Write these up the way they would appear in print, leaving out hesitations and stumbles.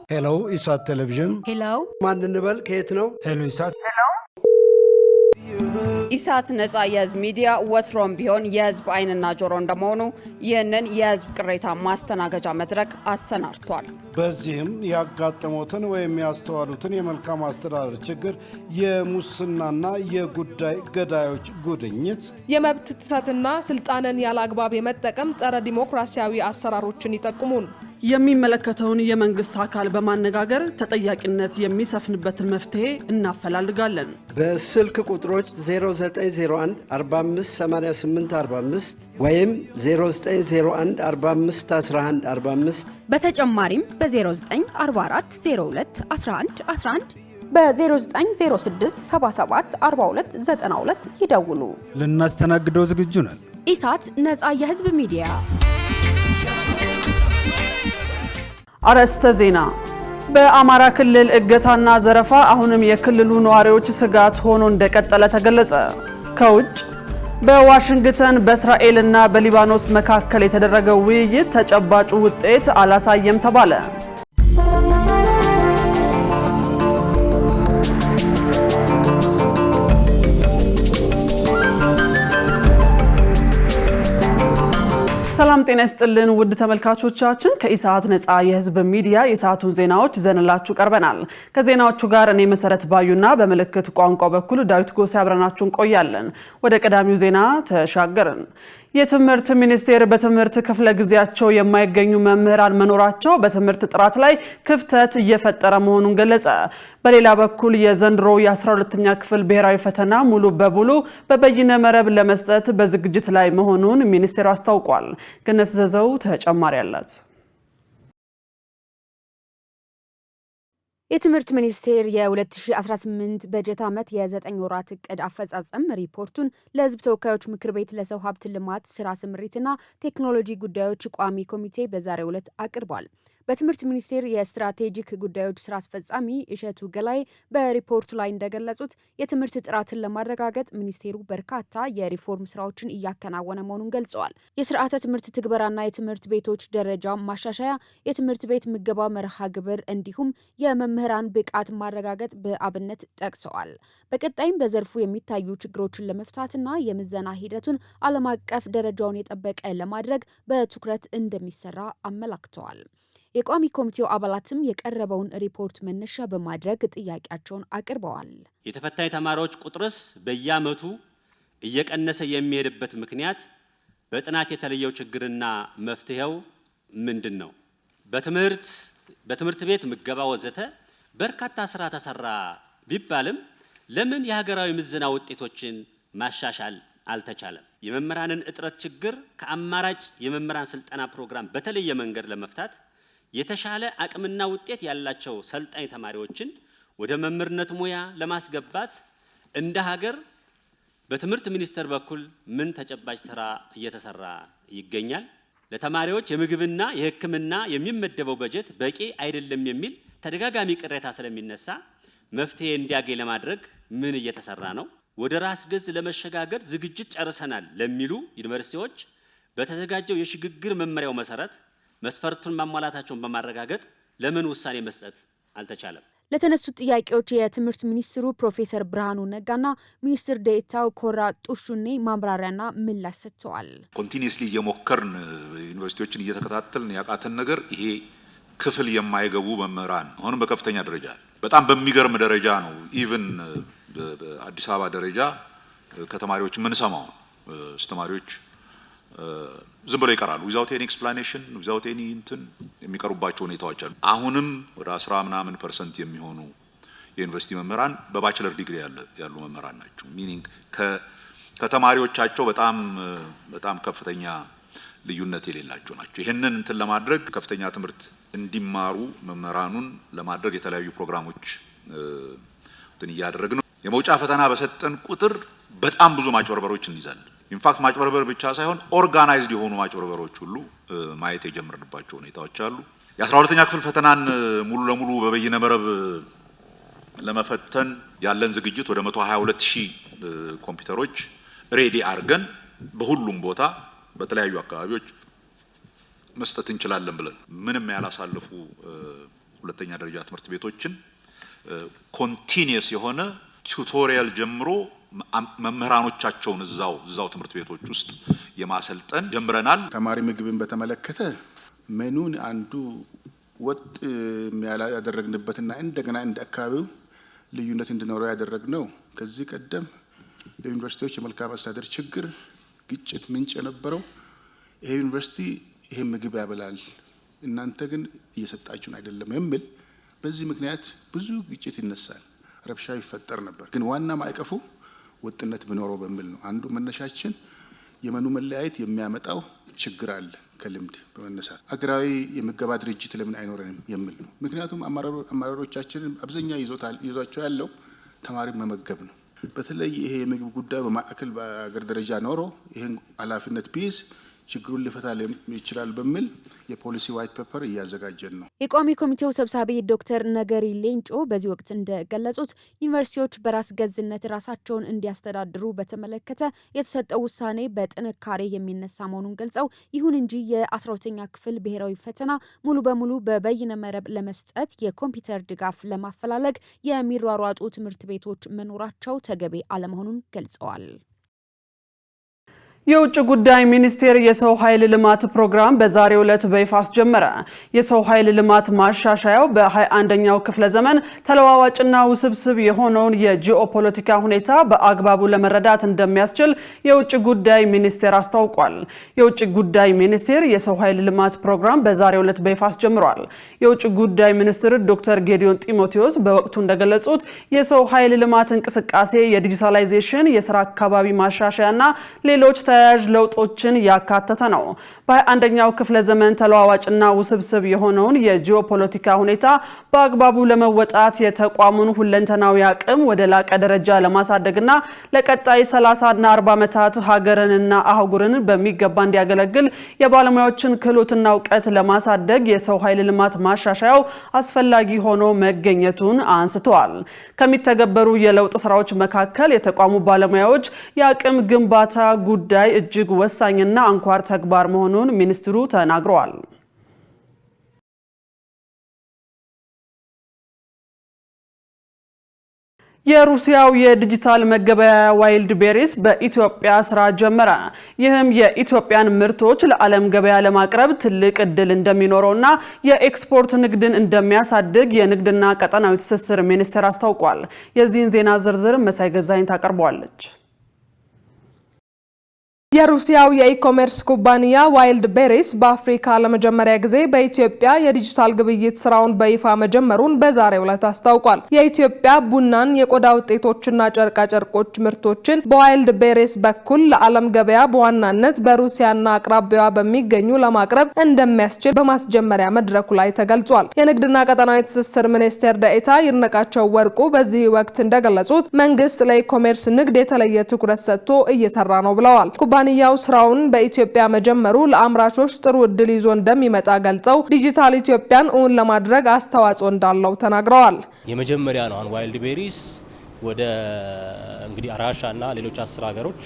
ሄሎ ኢሳት ቴሌቪዥን ሄሎ ማን እንበል ከየት ነው? ሄሎ ኢሳት ኢሳት ነጻ የህዝብ ሚዲያ ወትሮም ቢሆን የህዝብ አይንና ጆሮ እንደመሆኑ ይህንን የህዝብ ቅሬታ ማስተናገጃ መድረክ አሰናድቷል። በዚህም ያጋጠሙትን ወይም ያስተዋሉትን የመልካም አስተዳደር ችግር፣ የሙስናና የጉዳይ ገዳዮች ጉድኝት፣ የመብት ጥሰትና ስልጣንን ያለአግባብ የመጠቀም ጸረ ዲሞክራሲያዊ አሰራሮችን ይጠቁሙን። የሚመለከተውን የመንግስት አካል በማነጋገር ተጠያቂነት የሚሰፍንበትን መፍትሄ እናፈላልጋለን። በስልክ ቁጥሮች 0901 458845 ወይም 0901 451145 በተጨማሪም በ0944 02 11 11 በ0906 77 42 92 ይደውሉ። ልናስተናግደው ዝግጁ ነን። ኢሳት ነጻ የህዝብ ሚዲያ። አርዕስተ ዜና። በአማራ ክልል እገታና ዘረፋ አሁንም የክልሉ ነዋሪዎች ስጋት ሆኖ እንደቀጠለ ተገለጸ። ከውጭ በዋሽንግተን በእስራኤልና በሊባኖስ መካከል የተደረገው ውይይት ተጨባጭ ውጤት አላሳየም ተባለ። ሰላም ጤና ይስጥልን ውድ ተመልካቾቻችን፣ ከኢሳት ነጻ የህዝብ ሚዲያ የሰዓቱን ዜናዎች ዘንላችሁ ቀርበናል። ከዜናዎቹ ጋር እኔ መሰረት ባዩና በመልእክት ቋንቋ በኩል ዳዊት ጎሴ አብረናችሁ እንቆያለን። ወደ ቀዳሚው ዜና ተሻገርን። የትምህርት ሚኒስቴር በትምህርት ክፍለ ጊዜያቸው የማይገኙ መምህራን መኖራቸው በትምህርት ጥራት ላይ ክፍተት እየፈጠረ መሆኑን ገለጸ። በሌላ በኩል የዘንድሮ የ12ኛ ክፍል ብሔራዊ ፈተና ሙሉ በሙሉ በበይነ መረብ ለመስጠት በዝግጅት ላይ መሆኑን ሚኒስቴሩ አስታውቋል። ገነት ዘዘው ተጨማሪ አላት። የትምህርት ሚኒስቴር የ2018 በጀት ዓመት የ9 ወራት እቅድ አፈጻጸም ሪፖርቱን ለሕዝብ ተወካዮች ምክር ቤት ለሰው ሀብት ልማት ስራ ስምሪትና ቴክኖሎጂ ጉዳዮች ቋሚ ኮሚቴ በዛሬው ዕለት አቅርቧል። በትምህርት ሚኒስቴር የስትራቴጂክ ጉዳዮች ስራ አስፈጻሚ እሸቱ ገላይ በሪፖርቱ ላይ እንደገለጹት የትምህርት ጥራትን ለማረጋገጥ ሚኒስቴሩ በርካታ የሪፎርም ስራዎችን እያከናወነ መሆኑን ገልጸዋል። የስርዓተ ትምህርት ትግበራና የትምህርት ቤቶች ደረጃ ማሻሻያ፣ የትምህርት ቤት ምገባ መርሃ ግብር እንዲሁም የመምህራን ብቃት ማረጋገጥ በአብነት ጠቅሰዋል። በቀጣይም በዘርፉ የሚታዩ ችግሮችን ለመፍታትና የምዘና ሂደቱን ዓለም አቀፍ ደረጃውን የጠበቀ ለማድረግ በትኩረት እንደሚሰራ አመላክተዋል። የቋሚ ኮሚቴው አባላትም የቀረበውን ሪፖርት መነሻ በማድረግ ጥያቄያቸውን አቅርበዋል። የተፈታኝ ተማሪዎች ቁጥርስ በየዓመቱ እየቀነሰ የሚሄድበት ምክንያት በጥናት የተለየው ችግርና መፍትሄው ምንድን ነው? በትምህርት ቤት ምገባ ወዘተ በርካታ ስራ ተሰራ ቢባልም ለምን የሀገራዊ ምዘና ውጤቶችን ማሻሻል አልተቻለም? የመምህራንን እጥረት ችግር ከአማራጭ የመምህራን ስልጠና ፕሮግራም በተለየ መንገድ ለመፍታት የተሻለ አቅምና ውጤት ያላቸው ሰልጣኝ ተማሪዎችን ወደ መምህርነት ሙያ ለማስገባት እንደ ሀገር በትምህርት ሚኒስቴር በኩል ምን ተጨባጭ ስራ እየተሰራ ይገኛል? ለተማሪዎች የምግብና የሕክምና የሚመደበው በጀት በቂ አይደለም የሚል ተደጋጋሚ ቅሬታ ስለሚነሳ መፍትሄ እንዲያገኝ ለማድረግ ምን እየተሰራ ነው? ወደ ራስ ገዝ ለመሸጋገር ዝግጅት ጨርሰናል ለሚሉ ዩኒቨርሲቲዎች በተዘጋጀው የሽግግር መመሪያው መሰረት መስፈርቱን ማሟላታቸውን በማረጋገጥ ለምን ውሳኔ መስጠት አልተቻለም? ለተነሱት ጥያቄዎች የትምህርት ሚኒስትሩ ፕሮፌሰር ብርሃኑ ነጋና ሚኒስትር ዴኤታው ኮራ ጡሹኔ ማብራሪያና ምላሽ ሰጥተዋል። ኮንቲኒየስሊ እየሞከርን ዩኒቨርሲቲዎችን እየተከታተልን ያቃተን ነገር ይሄ ክፍል የማይገቡ መምህራን አሁንም በከፍተኛ ደረጃ በጣም በሚገርም ደረጃ ነው። ኢቭን በአዲስ አበባ ደረጃ ከተማሪዎች ምን ሰማው አስተማሪዎች ዝም ብለው ይቀራሉ። ዊዛውት ኤኒ ኤክስፕላኔሽን ዊዛውት ኤኒ እንትን የሚቀሩባቸው ሁኔታዎች አሉ። አሁንም ወደ 10% የሚሆኑ የዩኒቨርሲቲ መምህራን በባችለር ዲግሪ ያሉ መምህራን ናቸው። ሚኒንግ ከተማሪዎቻቸው በጣም ከፍተኛ ልዩነት የሌላቸው ናቸው። ይሄንን እንትን ለማድረግ ከፍተኛ ትምህርት እንዲማሩ መምህራኑን ለማድረግ የተለያዩ ፕሮግራሞች እንትን እያደረግን ነው። የመውጫ ፈተና በሰጠን ቁጥር በጣም ብዙ ማጭበርበሮች እንይዛለን። ኢንፋክት ማጭበርበር ብቻ ሳይሆን ኦርጋናይዝድ የሆኑ ማጭበርበሮች ሁሉ ማየት የጀመርንባቸው ሁኔታዎች አሉ። የ12ኛ ክፍል ፈተናን ሙሉ ለሙሉ በበይነ መረብ ለመፈተን ያለን ዝግጅት ወደ 122000 ኮምፒውተሮች ሬዲ አድርገን በሁሉም ቦታ በተለያዩ አካባቢዎች መስጠት እንችላለን ብለን ምንም ያላሳለፉ ሁለተኛ ደረጃ ትምህርት ቤቶችን ኮንቲኒየስ የሆነ ቱቶሪያል ጀምሮ መምህራኖቻቸውን እዛው ትምህርት ቤቶች ውስጥ የማሰልጠን ጀምረናል። ተማሪ ምግብን በተመለከተ ሜኑን አንዱ ወጥ ያደረግንበትና እንደገና እንደ አካባቢው ልዩነት እንዲኖረው ያደረግነው ከዚህ ቀደም ለዩኒቨርሲቲዎች የመልካም አስተዳደር ችግር ግጭት ምንጭ የነበረው ይሄ ዩኒቨርሲቲ ይሄ ምግብ ያበላል እናንተ ግን እየሰጣችሁን አይደለም የሚል በዚህ ምክንያት ብዙ ግጭት ይነሳል፣ ረብሻ ይፈጠር ነበር። ግን ዋና ማዕቀፉ ወጥነት ቢኖረው በሚል ነው። አንዱ መነሻችን የመኑ መለያየት የሚያመጣው ችግር አለ ከልምድ በመነሳት አገራዊ የምገባ ድርጅት ለምን አይኖረንም የሚል ነው። ምክንያቱም አመራሮቻችን አብዛኛው ይዟቸው ያለው ተማሪ መመገብ ነው። በተለይ ይሄ የምግብ ጉዳይ በማዕከል በአገር ደረጃ ኖሮ ይሄን ኃላፊነት ቢይዝ ችግሩን ሊፈታ ይችላል በሚል የፖሊሲ ዋይት ፔፐር እያዘጋጀን ነው። የቋሚ ኮሚቴው ሰብሳቢ ዶክተር ነገሪ ሌንጮ በዚህ ወቅት እንደገለጹት ዩኒቨርሲቲዎች በራስ ገዝነት ራሳቸውን እንዲያስተዳድሩ በተመለከተ የተሰጠው ውሳኔ በጥንካሬ የሚነሳ መሆኑን ገልጸው ይሁን እንጂ የ12ኛ ክፍል ብሔራዊ ፈተና ሙሉ በሙሉ በበይነ መረብ ለመስጠት የኮምፒውተር ድጋፍ ለማፈላለግ የሚሯሯጡ ትምህርት ቤቶች መኖራቸው ተገቢ አለመሆኑን ገልጸዋል። የውጭ ጉዳይ ሚኒስቴር የሰው ኃይል ልማት ፕሮግራም በዛሬው ዕለት በይፋ አስጀመረ። የሰው ኃይል ልማት ማሻሻያው በ21ኛው ክፍለ ዘመን ተለዋዋጭና ውስብስብ የሆነውን የጂኦፖለቲካ ሁኔታ በአግባቡ ለመረዳት እንደሚያስችል የውጭ ጉዳይ ሚኒስቴር አስታውቋል። የውጭ ጉዳይ ሚኒስቴር የሰው ኃይል ልማት ፕሮግራም በዛሬው ዕለት በይፋ አስጀምሯል። የውጭ ጉዳይ ሚኒስትር ዶክተር ጌዲዮን ጢሞቴዎስ በወቅቱ እንደገለጹት የሰው ኃይል ልማት እንቅስቃሴ የዲጂታላይዜሽን፣ የሥራ አካባቢ ማሻሻያና ሌሎች ተያያዥ ለውጦችን ያካተተ ነው። በ21ኛው ክፍለ ዘመን ተለዋዋጭና ውስብስብ የሆነውን የጂኦፖለቲካ ሁኔታ በአግባቡ ለመወጣት የተቋሙን ሁለንተናዊ አቅም ወደ ላቀ ደረጃ ለማሳደግና ለቀጣይ 30ና 40 ዓመታት ሀገርንና አህጉርን በሚገባ እንዲያገለግል የባለሙያዎችን ክህሎትና እውቀት ለማሳደግ የሰው ኃይል ልማት ማሻሻያው አስፈላጊ ሆኖ መገኘቱን አንስተዋል። ከሚተገበሩ የለውጥ ስራዎች መካከል የተቋሙ ባለሙያዎች የአቅም ግንባታ ጉዳይ እጅግ ወሳኝና አንኳር ተግባር መሆኑን ሚኒስትሩ ተናግረዋል። የሩሲያው የዲጂታል መገበያያ ዋይልድ ቤሪስ በኢትዮጵያ ስራ ጀመረ። ይህም የኢትዮጵያን ምርቶች ለዓለም ገበያ ለማቅረብ ትልቅ እድል እንደሚኖረውና የኤክስፖርት ንግድን እንደሚያሳድግ የንግድና ቀጠናዊ ትስስር ሚኒስቴር አስታውቋል። የዚህን ዜና ዝርዝር መሳይ ገዛኝ ታቀርበዋለች። የሩሲያው የኢኮሜርስ ኩባንያ ዋይልድ ቤሪስ በአፍሪካ ለመጀመሪያ ጊዜ በኢትዮጵያ የዲጂታል ግብይት ስራውን በይፋ መጀመሩን በዛሬው ዕለት አስታውቋል። የኢትዮጵያ ቡናን፣ የቆዳ ውጤቶችና ጨርቃ ጨርቆች ምርቶችን በዋይልድ ቤሪስ በኩል ለዓለም ገበያ በዋናነት በሩሲያና አቅራቢያዋ በሚገኙ ለማቅረብ እንደሚያስችል በማስጀመሪያ መድረኩ ላይ ተገልጿል። የንግድና ቀጠናዊ ትስስር ሚኒስቴር ዴኤታ ይድነቃቸው ወርቁ በዚህ ወቅት እንደገለጹት መንግስት ለኢኮሜርስ ንግድ የተለየ ትኩረት ሰጥቶ እየሰራ ነው ብለዋል። ኩባንያው ስራውን በኢትዮጵያ መጀመሩ ለአምራቾች ጥሩ እድል ይዞ እንደሚመጣ ገልጸው ዲጂታል ኢትዮጵያን እውን ለማድረግ አስተዋጽኦ እንዳለው ተናግረዋል። የመጀመሪያ ነው ዋይልድ ቤሪስ ወደ እንግዲህ ራሻና ሌሎች 10 ሀገሮች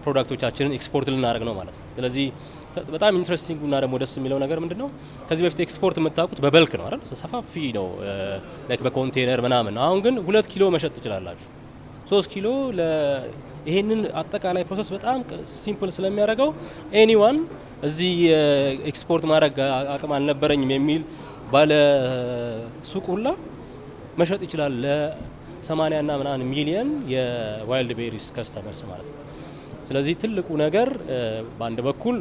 ፕሮዳክቶቻችንን ኤክስፖርት ልናደርግ ነው ማለት ነው። ስለዚህ በጣም ኢንትረስቲንግ እና ደግሞ ደስ የሚለው ነገር ምንድነው ከዚህ በፊት ኤክስፖርት የምታውቁት በበልክ ነው አይደል? ሰፋፊ ነው ላይክ በኮንቴነር ምናምን። አሁን ግን 2 ኪሎ መሸጥ ትችላላችሁ። 3 ኪሎ ይሄንን አጠቃላይ ፕሮሰስ በጣም ሲምፕል ስለሚያደርገው ኤኒዋን እዚህ ኤክስፖርት ማድረግ አቅም አልነበረኝም የሚል ባለ ሱቅ ሁላ መሸጥ ይችላል ለ80 እና ምናምን ሚሊዮን የዋይልድ ቤሪስ ከስተመርስ ማለት ነው። ስለዚህ ትልቁ ነገር በአንድ በኩል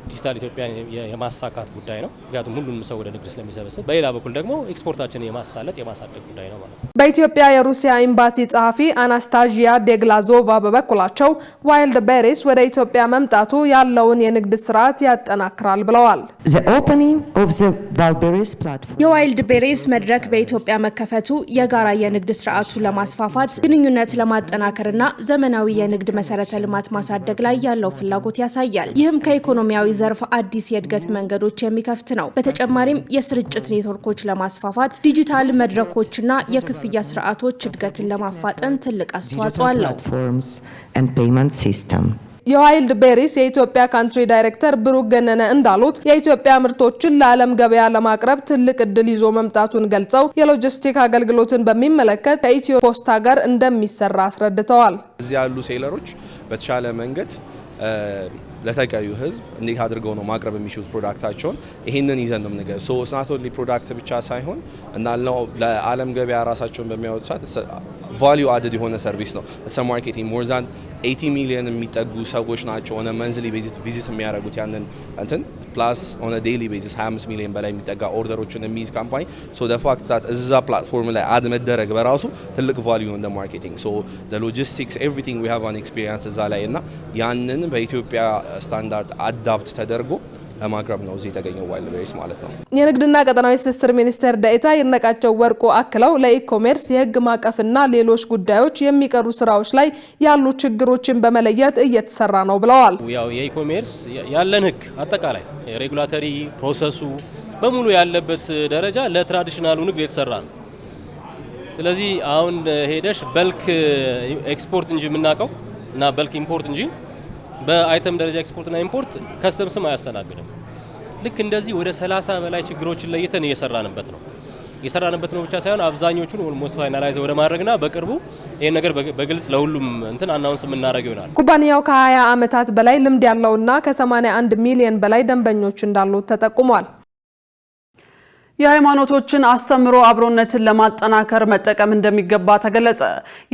ዲጂታል ኢትዮጵያን የማሳካት ጉዳይ ነው፣ ምክንያቱም ሁሉንም ሰው ወደ ንግድ ስለሚሰበስብ፣ በሌላ በኩል ደግሞ ኤክስፖርታችንን የማሳለጥ የማሳደግ ጉዳይ ነው ማለት ነው። በኢትዮጵያ የሩሲያ ኤምባሲ ጸሐፊ አናስታዥያ ዴግላዞቫ በበኩላቸው ዋይልድ ቤሪስ ወደ ኢትዮጵያ መምጣቱ ያለውን የንግድ ስርዓት ያጠናክራል ብለዋል። የዋይልድ ቤሪስ መድረክ በኢትዮጵያ መከፈቱ የጋራ የንግድ ስርዓቱን ለማስፋፋት፣ ግንኙነት ለማጠናከርና ዘመናዊ የንግድ መሰረተ ልማት ማሳደግ ላይ ያለው ፍላጎት ያሳያል። ይህም ከኢኮኖሚያዊ ዘርፍ አዲስ የእድገት መንገዶች የሚከፍት ነው። በተጨማሪም የስርጭት ኔትወርኮች ለማስፋፋት፣ ዲጂታል መድረኮችና የክፍያ ስርዓቶች እድገትን ለማፋጠን ትልቅ አስተዋጽኦ አለው። የዋይልድ ቤሪስ የኢትዮጵያ ካንትሪ ዳይሬክተር ብሩክ ገነነ እንዳሉት የኢትዮጵያ ምርቶችን ለዓለም ገበያ ለማቅረብ ትልቅ እድል ይዞ መምጣቱን ገልጸው የሎጂስቲክ አገልግሎትን በሚመለከት ከኢትዮ ፖስታ ጋር እንደሚሰራ አስረድተዋል። እዚህ ያሉ ሴለሮች በተሻለ መንገድ ለተቀዩ ህዝብ እንዴት አድርገው ነው ማቅረብ የሚችሉት ፕሮዳክታቸውን ይሄንን ይዘን ነው ነገር ሶ ስናት ኦንሊ ፕሮዳክት ብቻ ሳይሆን እንዳልነው ለዓለም ገበያ ራሳቸውን በሚያወጡ ሰዓት ቫልዩ አድድ የሆነ ሰርቪስ ነው። ኢትስ ማርኬቲንግ ሞር ዛን 80 ሚሊዮን የሚጠጉ ሰዎች ናቸው ኦን መንዝሊ ቪዚት የሚያደርጉት ያንን እንትን ፕላስ ኦን ዴይሊ ቤዚስ 25 ሚሊዮን በላይ የሚጠጋ ኦርደሮችን የሚይዝ ካምፓኒ ሶ ዘ ፋክት ዳት እዛ ፕላትፎርም ላይ አድ መደረግ በራሱ ትልቅ ቫልዩ ነው እንደ ማርኬቲንግ ሶ ዘ ሎጂስቲክስ ኤቭሪቲንግ ዊ ሃቭ አን ኤክስፒሪየንስ እዛ ላይ እና ያንን በኢትዮጵያ ስታንዳርድ አዳፕት ተደርጎ ለማቅረብ ነው እዚህ የተገኘው ዋይልድ ቤሪስ ማለት ነው። የንግድና ቀጠናዊ ትስስር ሚኒስቴር ዴኤታ ይድነቃቸው ወርቁ አክለው ለኢኮሜርስ የህግ ማዕቀፍና ሌሎች ጉዳዮች የሚቀሩ ስራዎች ላይ ያሉ ችግሮችን በመለየት እየተሰራ ነው ብለዋል። ያው የኢኮሜርስ ያለን ህግ አጠቃላይ የሬጉላተሪ ፕሮሰሱ በሙሉ ያለበት ደረጃ ለትራዲሽናሉ ንግድ የተሰራ ነው። ስለዚህ አሁን ሄደሽ በልክ ኤክስፖርት እንጂ የምናውቀው እና በልክ ኢምፖርት እንጂ በአይተም ደረጃ ኤክስፖርት እና ኢምፖርት ከስተምስም አያስተናግድም። ልክ እንደዚህ ወደ 30 በላይ ችግሮችን ለይተን እየሰራንበት ነው ብቻ ሳይሆን አብዛኞቹን ኦልሞስት ፋይናላይዝ ወደ ማድረግና በቅርቡ ይሄን ነገር በግልጽ ለሁሉም እንትን አናውንስ የምናደርገው ይሆናል። ኩባንያው ከ20 ዓመታት በላይ ልምድ ያለውና ከ81 ሚሊዮን በላይ ደንበኞች እንዳሉት ተጠቁሟል። የሃይማኖቶችን አስተምሮ አብሮነትን ለማጠናከር መጠቀም እንደሚገባ ተገለጸ።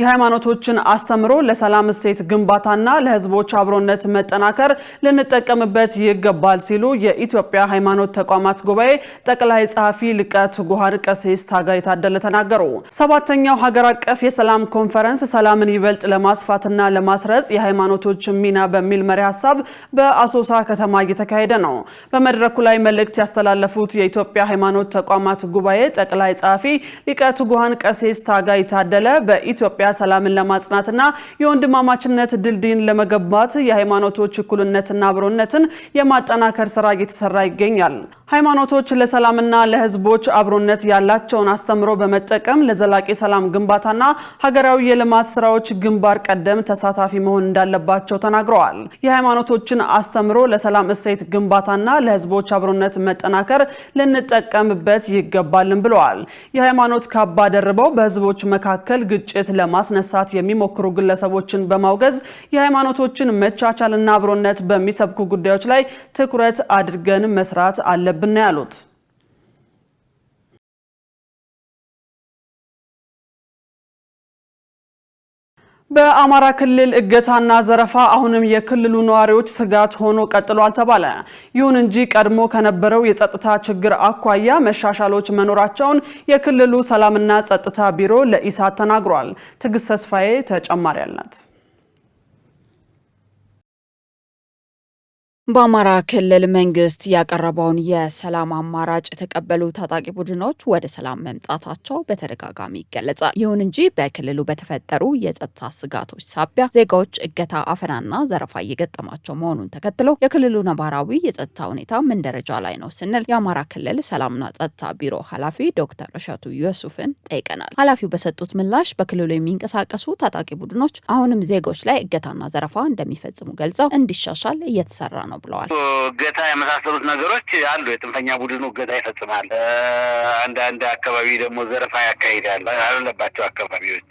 የሃይማኖቶችን አስተምሮ ለሰላም እሴት ግንባታና ለህዝቦች አብሮነት መጠናከር ልንጠቀምበት ይገባል ሲሉ የኢትዮጵያ ሃይማኖት ተቋማት ጉባኤ ጠቅላይ ጸሐፊ ሊቀ ትጉሃን ቀሲስ ታጋይ ታደለ ተናገሩ። 7ኛው ሀገር አቀፍ የሰላም ኮንፈረንስ ሰላምን ይበልጥ ለማስፋትና ለማስረጽ የሃይማኖቶች ሚና በሚል መሪ ሐሳብ በአሶሳ ከተማ እየተካሄደ ነው። በመድረኩ ላይ መልእክት ያስተላለፉት የኢትዮጵያ ሃይማኖት ተቋማት ጉባኤ ጠቅላይ ጸሐፊ ሊቀ ትጉሃን ቀሲስ ታጋይ ታደለ በኢትዮጵያ ሰላምን ለማጽናትና የወንድማማችነት ድልድይን ለመገንባት የሃይማኖቶች እኩልነትና አብሮነትን የማጠናከር ስራ እየተሰራ ይገኛል። ሃይማኖቶች ለሰላምና ለህዝቦች አብሮነት ያላቸውን አስተምሮ በመጠቀም ለዘላቂ ሰላም ግንባታና ሀገራዊ የልማት ስራዎች ግንባር ቀደም ተሳታፊ መሆን እንዳለባቸው ተናግረዋል። የሃይማኖቶችን አስተምሮ ለሰላም እሴት ግንባታና ለህዝቦች አብሮነት መጠናከር ልንጠቀምበት ይገባልን ብለዋል። የሃይማኖት ካባ ደርበው በህዝቦች መካከል ግጭት ለማስነሳት የሚሞክሩ ግለሰቦችን በማውገዝ የሃይማኖቶችን መቻቻልና አብሮነት በሚሰብኩ ጉዳዮች ላይ ትኩረት አድርገን መስራት አለብን ያሉት በአማራ ክልል እገታና ዘረፋ አሁንም የክልሉ ነዋሪዎች ስጋት ሆኖ ቀጥሏል ተባለ። ይሁን እንጂ ቀድሞ ከነበረው የጸጥታ ችግር አኳያ መሻሻሎች መኖራቸውን የክልሉ ሰላምና ጸጥታ ቢሮ ለኢሳት ተናግሯል። ትግስት ተስፋዬ ተጨማሪ አላት። በአማራ ክልል መንግስት ያቀረበውን የሰላም አማራጭ የተቀበሉ ታጣቂ ቡድኖች ወደ ሰላም መምጣታቸው በተደጋጋሚ ይገለጻል። ይሁን እንጂ በክልሉ በተፈጠሩ የጸጥታ ስጋቶች ሳቢያ ዜጋዎች እገታ፣ አፈናና ዘረፋ እየገጠማቸው መሆኑን ተከትሎ የክልሉ ነባራዊ የጸጥታ ሁኔታ ምን ደረጃ ላይ ነው ስንል የአማራ ክልል ሰላምና ጸጥታ ቢሮ ኃላፊ ዶክተር እሸቱ ዩሱፍን ጠይቀናል። ኃላፊው በሰጡት ምላሽ በክልሉ የሚንቀሳቀሱ ታጣቂ ቡድኖች አሁንም ዜጎች ላይ እገታና ዘረፋ እንደሚፈጽሙ ገልጸው እንዲሻሻል እየተሰራ ነው ብለዋል። እገታ የመሳሰሉት ነገሮች አሉ። የጥንፈኛ ቡድኑ እገታ ይፈጽማል። አንዳንድ አካባቢ ደግሞ ዘረፋ ያካሂዳል። ያለባቸው አካባቢዎች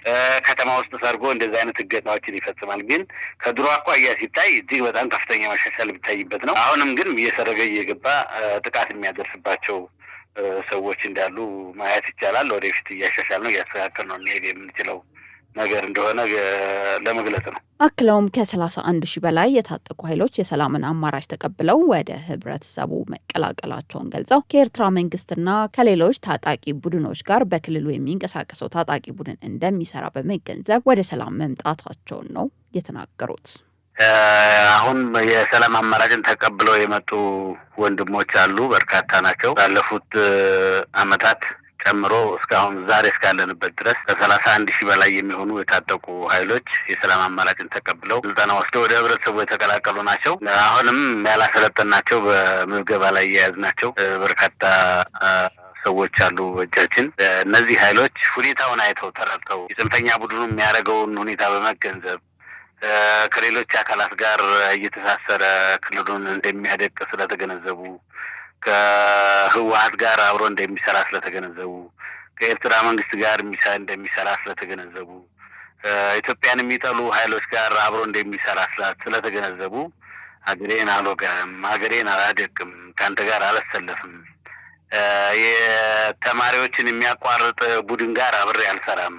ከተማ ውስጥ ሰርጎ እንደዚህ አይነት እገታዎችን ይፈጽማል። ግን ከድሮ አኳያ ሲታይ እጅግ በጣም ከፍተኛ መሻሻል የሚታይበት ነው። አሁንም ግን እየሰረገ እየገባ ጥቃት የሚያደርስባቸው ሰዎች እንዳሉ ማየት ይቻላል። ወደፊት እያሻሻል ነው እያስተካከል ነው እንሄድ የምንችለው ነገር እንደሆነ ለመግለጽ ነው። አክለውም ከ31 ሺህ በላይ የታጠቁ ኃይሎች የሰላምን አማራጭ ተቀብለው ወደ ህብረተሰቡ መቀላቀላቸውን ገልጸው ከኤርትራ መንግስትና ከሌሎች ታጣቂ ቡድኖች ጋር በክልሉ የሚንቀሳቀሰው ታጣቂ ቡድን እንደሚሰራ በመገንዘብ ወደ ሰላም መምጣታቸውን ነው የተናገሩት። አሁን የሰላም አማራጭን ተቀብለው የመጡ ወንድሞች አሉ። በርካታ ናቸው። ባለፉት አመታት ጨምሮ እስካሁን ዛሬ እስካለንበት ድረስ ከ31 ሺህ በላይ የሚሆኑ የታጠቁ ኃይሎች የሰላም አማራጭን ተቀብለው ስልጠና ወስደው ወደ ህብረተሰቡ የተቀላቀሉ ናቸው። አሁንም ያላሰለጠናቸው በምዝገባ ላይ የያዝናቸው በርካታ ሰዎች አሉ በእጃችን። እነዚህ ኃይሎች ሁኔታውን አይተው ተረድተው የጽንፈኛ ቡድኑ የሚያደርገውን ሁኔታ በመገንዘብ ከሌሎች አካላት ጋር እየተሳሰረ ክልሉን እንደሚያደቅ ስለተገነዘቡ ከህወሓት ጋር አብሮ እንደሚሰራ ስለተገነዘቡ ከኤርትራ መንግስት ጋር እንደሚሰራ ስለተገነዘቡ ኢትዮጵያን የሚጠሉ ኃይሎች ጋር አብሮ እንደሚሰራ ስለተገነዘቡ ሀገሬን አልወጋም፣ ሀገሬን አላደቅም፣ ካንተ ጋር አልሰለፍም፣ የተማሪዎችን የሚያቋርጥ ቡድን ጋር አብሬ አልሰራም፣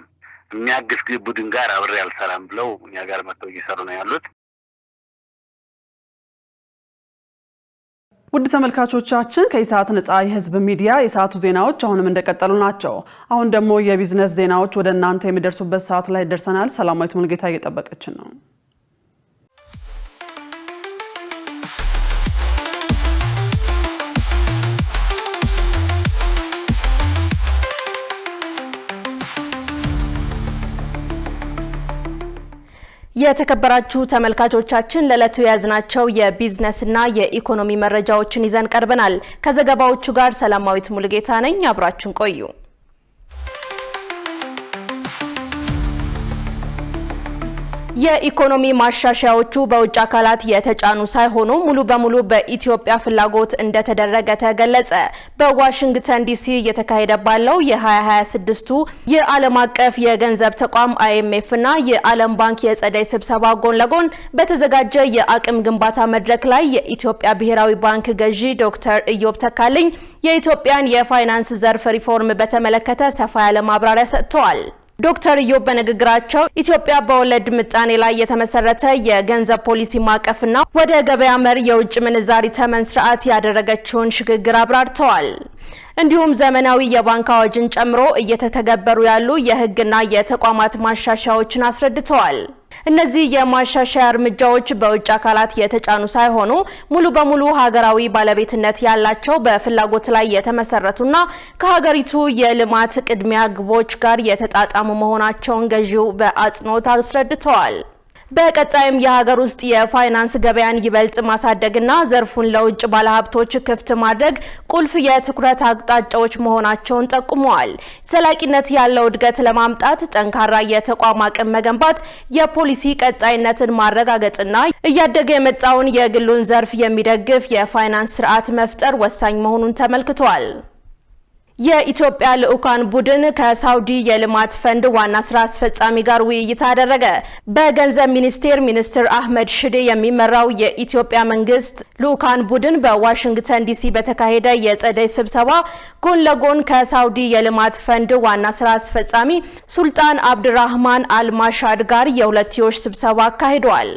የሚያግስ ቡድን ጋር አብሬ አልሰራም ብለው እኛ ጋር መጥተው እየሰሩ ነው ያሉት። ውድ ተመልካቾቻችን ከኢሳት ነጻ የህዝብ ሚዲያ የሰዓቱ ዜናዎች አሁንም እንደቀጠሉ ናቸው። አሁን ደግሞ የቢዝነስ ዜናዎች ወደ እናንተ የሚደርሱበት ሰዓት ላይ ደርሰናል። ሰላማዊት ሙልጌታ እየጠበቀችን ነው። የተከበራችሁ ተመልካቾቻችን ለዕለቱ ያዝናቸው የቢዝነስና የኢኮኖሚ መረጃዎችን ይዘን ቀርበናል። ከዘገባዎቹ ጋር ሰላማዊት ሙልጌታ ነኝ። አብራችሁን ቆዩ። የኢኮኖሚ ማሻሻያዎቹ በውጭ አካላት የተጫኑ ሳይሆኑ ሙሉ በሙሉ በኢትዮጵያ ፍላጎት እንደተደረገ ተገለጸ። በዋሽንግተን ዲሲ እየተካሄደ ባለው የ2026ቱ የዓለም አቀፍ የገንዘብ ተቋም IMF እና የዓለም ባንክ የጸደይ ስብሰባ ጎን ለጎን በተዘጋጀ የአቅም ግንባታ መድረክ ላይ የኢትዮጵያ ብሔራዊ ባንክ ገዢ ዶክተር ኢዮብ ተካልኝ የኢትዮጵያን የፋይናንስ ዘርፍ ሪፎርም በተመለከተ ሰፋ ያለ ማብራሪያ ሰጥተዋል። ዶክተር ኢዮብ በንግግራቸው ኢትዮጵያ በወለድ ምጣኔ ላይ የተመሰረተ የገንዘብ ፖሊሲ ማዕቀፍና ወደ ገበያ መር የውጭ ምንዛሪ ተመን ስርዓት ያደረገችውን ሽግግር አብራርተዋል። እንዲሁም ዘመናዊ የባንክ አዋጅን ጨምሮ እየተተገበሩ ያሉ የህግና የተቋማት ማሻሻያዎችን አስረድተዋል። እነዚህ የማሻሻያ እርምጃዎች በውጭ አካላት የተጫኑ ሳይሆኑ ሙሉ በሙሉ ሀገራዊ ባለቤትነት ያላቸው በፍላጎት ላይ የተመሰረቱና ከሀገሪቱ የልማት ቅድሚያ ግቦች ጋር የተጣጣሙ መሆናቸውን ገዢው በአጽንኦት አስረድተዋል። በቀጣይም የሀገር ውስጥ የፋይናንስ ገበያን ይበልጥ ማሳደግና ዘርፉን ለውጭ ባለሀብቶች ክፍት ማድረግ ቁልፍ የትኩረት አቅጣጫዎች መሆናቸውን ጠቁመዋል። ዘላቂነት ያለው እድገት ለማምጣት ጠንካራ የተቋም አቅም መገንባት፣ የፖሊሲ ቀጣይነትን ማረጋገጥና እያደገ የመጣውን የግሉን ዘርፍ የሚደግፍ የፋይናንስ ስርዓት መፍጠር ወሳኝ መሆኑን ተመልክቷል። የኢትዮጵያ ልዑካን ቡድን ከሳውዲ የልማት ፈንድ ዋና ስራ አስፈጻሚ ጋር ውይይት አደረገ። በገንዘብ ሚኒስቴር ሚኒስትር አህመድ ሽዴ የሚመራው የኢትዮጵያ መንግስት ልዑካን ቡድን በዋሽንግተን ዲሲ በተካሄደ የጸደይ ስብሰባ ጎን ለጎን ከሳውዲ የልማት ፈንድ ዋና ስራ አስፈጻሚ ሱልጣን አብድራህማን አልማሻድ ጋር የሁለትዮሽ ስብሰባ አካሂደዋል።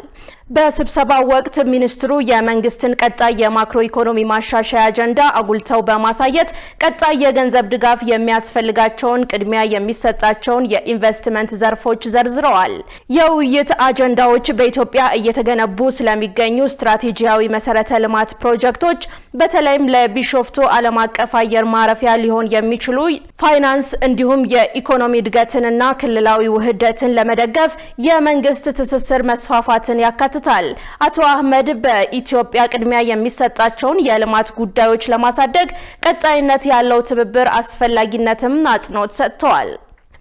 በስብሰባው ወቅት ሚኒስትሩ የመንግስትን ቀጣይ የማክሮ ኢኮኖሚ ማሻሻያ አጀንዳ አጉልተው በማሳየት ቀጣይ የገንዘብ ድጋፍ የሚያስፈልጋቸውን ቅድሚያ የሚሰጣቸውን የኢንቨስትመንት ዘርፎች ዘርዝረዋል። የውይይት አጀንዳዎች በኢትዮጵያ እየተገነቡ ስለሚገኙ ስትራቴጂያዊ መሰረተ ልማት ፕሮጀክቶች፣ በተለይም ለቢሾፍቱ ዓለም አቀፍ አየር ማረፊያ ሊሆን የሚችሉ ፋይናንስ እንዲሁም የኢኮኖሚ እድገትንና ክልላዊ ውህደትን ለመደገፍ የመንግስት ትስስር መስፋፋትን ያካትታል። አቶ አህመድ በኢትዮጵያ ቅድሚያ የሚሰጣቸውን የልማት ጉዳዮች ለማሳደግ ቀጣይነት ያለው ትብብር አስፈላጊነትም አጽንኦት ሰጥተዋል።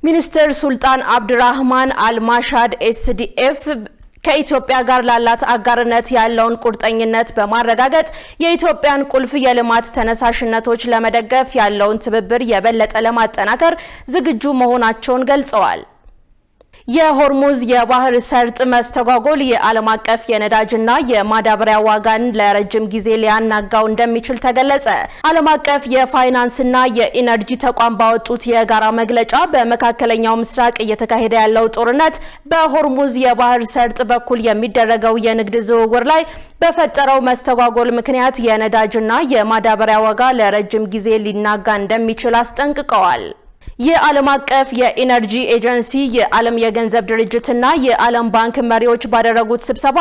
ሚኒስትር ሱልጣን አብድራህማን አልማሻድ SDF ከኢትዮጵያ ጋር ላላት አጋርነት ያለውን ቁርጠኝነት በማረጋገጥ የኢትዮጵያን ቁልፍ የልማት ተነሳሽነቶች ለመደገፍ ያለውን ትብብር የበለጠ ለማጠናከር ዝግጁ መሆናቸውን ገልጸዋል። የሆርሙዝ የባህር ሰርጥ መስተጓጎል የዓለም አቀፍ የነዳጅና የማዳበሪያ ዋጋን ለረጅም ጊዜ ሊያናጋው እንደሚችል ተገለጸ። ዓለም አቀፍ የፋይናንስና የኢነርጂ ተቋም ባወጡት የጋራ መግለጫ በመካከለኛው ምስራቅ እየተካሄደ ያለው ጦርነት በሆርሙዝ የባህር ሰርጥ በኩል የሚደረገው የንግድ ዝውውር ላይ በፈጠረው መስተጓጎል ምክንያት የነዳጅና የማዳበሪያ ዋጋ ለረጅም ጊዜ ሊናጋ እንደሚችል አስጠንቅቀዋል። የዓለም አቀፍ የኢነርጂ ኤጀንሲ፣ የዓለም የገንዘብ ድርጅትና የዓለም ባንክ መሪዎች ባደረጉት ስብሰባ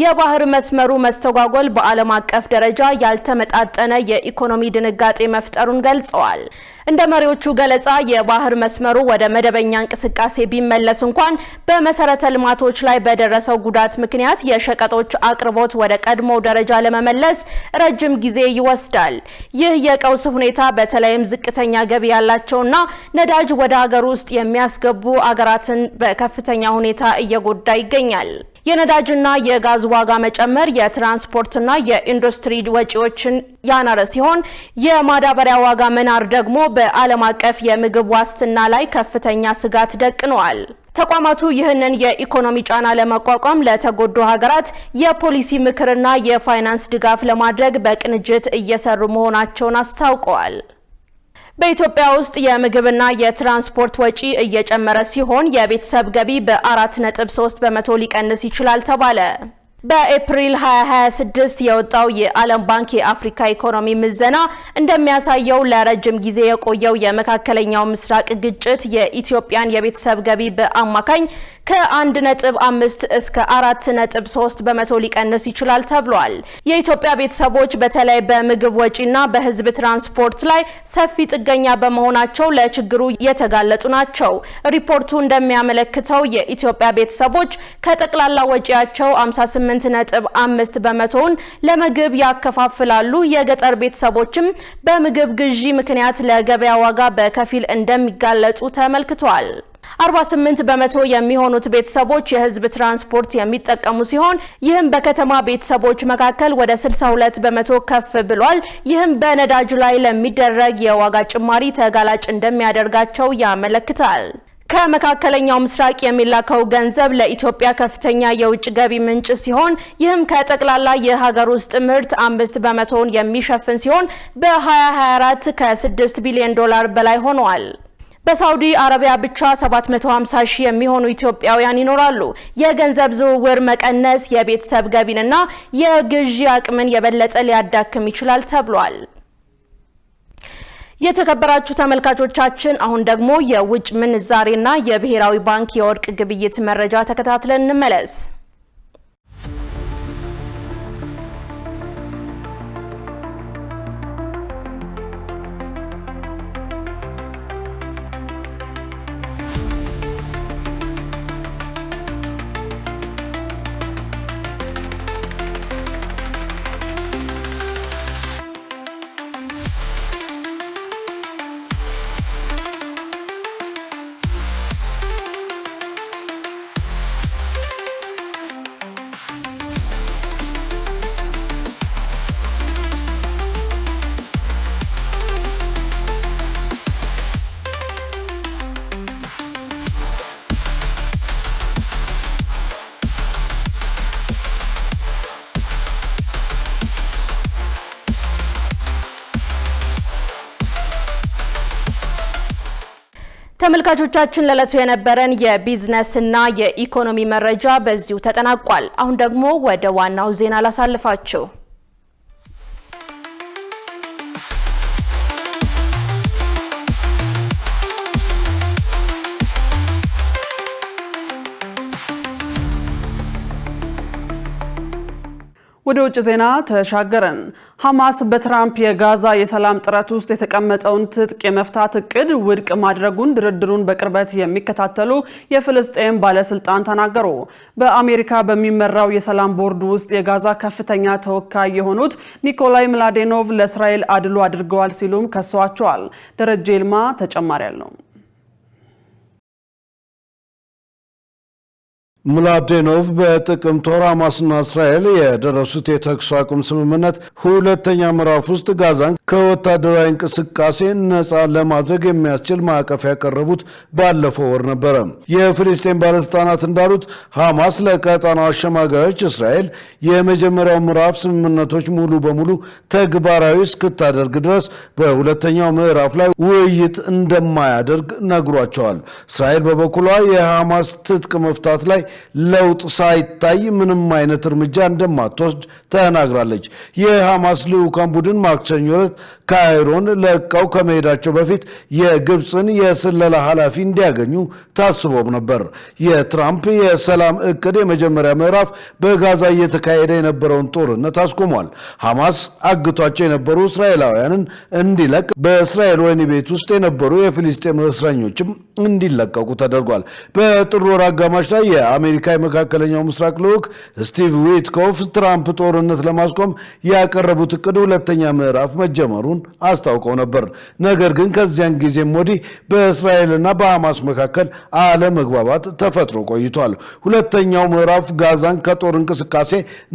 የባህር መስመሩ መስተጓጎል በዓለም አቀፍ ደረጃ ያልተመጣጠነ የኢኮኖሚ ድንጋጤ መፍጠሩን ገልጸዋል። እንደ መሪዎቹ ገለጻ የባህር መስመሩ ወደ መደበኛ እንቅስቃሴ ቢመለስ እንኳን በመሰረተ ልማቶች ላይ በደረሰው ጉዳት ምክንያት የሸቀጦች አቅርቦት ወደ ቀድሞ ደረጃ ለመመለስ ረጅም ጊዜ ይወስዳል። ይህ የቀውስ ሁኔታ በተለይም ዝቅተኛ ገቢ ያላቸውና ነዳጅ ወደ ሀገር ውስጥ የሚያስገቡ አገራትን በከፍተኛ ሁኔታ እየጎዳ ይገኛል። የነዳጅና የጋዝ ዋጋ መጨመር የትራንስፖርትና የኢንዱስትሪ ወጪዎችን ያናረ ሲሆን የማዳበሪያ ዋጋ መናር ደግሞ በዓለም አቀፍ የምግብ ዋስትና ላይ ከፍተኛ ስጋት ደቅነዋል። ተቋማቱ ይህንን የኢኮኖሚ ጫና ለመቋቋም ለተጎዱ ሀገራት የፖሊሲ ምክርና የፋይናንስ ድጋፍ ለማድረግ በቅንጅት እየሰሩ መሆናቸውን አስታውቀዋል። በኢትዮጵያ ውስጥ የምግብና የትራንስፖርት ወጪ እየጨመረ ሲሆን የቤተሰብ ገቢ በ4.3 በመቶ ሊቀንስ ይችላል ተባለ። በኤፕሪል 2026 የወጣው የዓለም ባንክ የአፍሪካ ኢኮኖሚ ምዘና እንደሚያሳየው ለረጅም ጊዜ የቆየው የመካከለኛው ምስራቅ ግጭት የኢትዮጵያን የቤተሰብ ገቢ በአማካኝ ከ1.5 እስከ 4.3 በመቶ ሊቀንስ ይችላል ተብሏል። የኢትዮጵያ ቤተሰቦች በተለይ በምግብ ወጪና በህዝብ ትራንስፖርት ላይ ሰፊ ጥገኛ በመሆናቸው ለችግሩ የተጋለጡ ናቸው። ሪፖርቱ እንደሚያመለክተው የኢትዮጵያ ቤተሰቦች ከጠቅላላ ወጪያቸው 58.5 በመቶውን ለምግብ ያከፋፍላሉ። የገጠር ቤተሰቦችም በምግብ ግዢ ምክንያት ለገበያ ዋጋ በከፊል እንደሚጋለጡ ተመልክቷል። 48 በመቶ የሚሆኑት ቤተሰቦች የህዝብ ትራንስፖርት የሚጠቀሙ ሲሆን ይህም በከተማ ቤተሰቦች መካከል ወደ 62 በመቶ ከፍ ብሏል። ይህም በነዳጅ ላይ ለሚደረግ የዋጋ ጭማሪ ተጋላጭ እንደሚያደርጋቸው ያመለክታል። ከመካከለኛው ምስራቅ የሚላከው ገንዘብ ለኢትዮጵያ ከፍተኛ የውጭ ገቢ ምንጭ ሲሆን ይህም ከጠቅላላ የሀገር ውስጥ ምርት 5 በመቶውን የሚሸፍን ሲሆን በ2024 ከ6 ቢሊዮን ዶላር በላይ ሆኗል። በሳውዲ አረቢያ ብቻ 750 ሺህ የሚሆኑ ኢትዮጵያውያን ይኖራሉ። የገንዘብ ዝውውር መቀነስ የቤተሰብ ገቢንና የግዢ አቅምን የበለጠ ሊያዳክም ይችላል ተብሏል። የተከበራችሁ ተመልካቾቻችን አሁን ደግሞ የውጭ ምንዛሬና የብሔራዊ ባንክ የወርቅ ግብይት መረጃ ተከታትለን እንመለስ። ተመልካቾቻችን ለለቱ የነበረን የቢዝነስ እና የኢኮኖሚ መረጃ በዚሁ ተጠናቋል። አሁን ደግሞ ወደ ዋናው ዜና ላሳልፋችሁ። ወደ ውጭ ዜና ተሻገረን። ሐማስ በትራምፕ የጋዛ የሰላም ጥረት ውስጥ የተቀመጠውን ትጥቅ የመፍታት እቅድ ውድቅ ማድረጉን ድርድሩን በቅርበት የሚከታተሉ የፍልስጤም ባለስልጣን ተናገሩ። በአሜሪካ በሚመራው የሰላም ቦርድ ውስጥ የጋዛ ከፍተኛ ተወካይ የሆኑት ኒኮላይ ምላዴኖቭ ለእስራኤል አድሎ አድርገዋል ሲሉም ከሰዋቸዋል። ደረጀ ይልማ ተጨማሪ ያለው ሙላዴኖቭ በጥቅምት ወር ሐማስና እስራኤል የደረሱት የተኩስ አቁም ስምምነት ሁለተኛ ምዕራፍ ውስጥ ጋዛን ከወታደራዊ እንቅስቃሴ ነፃ ለማድረግ የሚያስችል ማዕቀፍ ያቀረቡት ባለፈው ወር ነበረ። የፍልስጤም ባለስልጣናት እንዳሉት ሐማስ ለቀጣናው አሸማጋዮች እስራኤል የመጀመሪያው ምዕራፍ ስምምነቶች ሙሉ በሙሉ ተግባራዊ እስክታደርግ ድረስ በሁለተኛው ምዕራፍ ላይ ውይይት እንደማያደርግ ነግሯቸዋል። እስራኤል በበኩሏ የሐማስ ትጥቅ መፍታት ላይ ለውጥ ሳይታይ ምንም አይነት እርምጃ እንደማትወስድ ተናግራለች። የሐማስ ልዑካን ቡድን ማክሰኞ ዕለት ካይሮን ለቀው ከመሄዳቸው በፊት የግብፅን የስለላ ኃላፊ እንዲያገኙ ታስቦም ነበር። የትራምፕ የሰላም እቅድ የመጀመሪያ ምዕራፍ በጋዛ እየተካሄደ የነበረውን ጦርነት አስቆሟል። ሐማስ አግቷቸው የነበሩ እስራኤላውያንን እንዲለቅ፣ በእስራኤል ወህኒ ቤት ውስጥ የነበሩ የፊልስጤም እስረኞችም እንዲለቀቁ ተደርጓል። በጥር ወር አጋማሽ ላይ የአሜሪካ የመካከለኛው ምስራቅ ልዑክ ስቲቭ ዊትኮፍ ትራምፕ ጦርነት ለማስቆም ያቀረቡት እቅድ ሁለተኛ ምዕራፍ መጀመሩን አስታውቀው ነበር። ነገር ግን ከዚያን ጊዜም ወዲህ በእስራኤልና በሐማስ መካከል አለመግባባት ተፈጥሮ ቆይቷል። ሁለተኛው ምዕራፍ ጋዛን ከጦር እንቅስቃሴ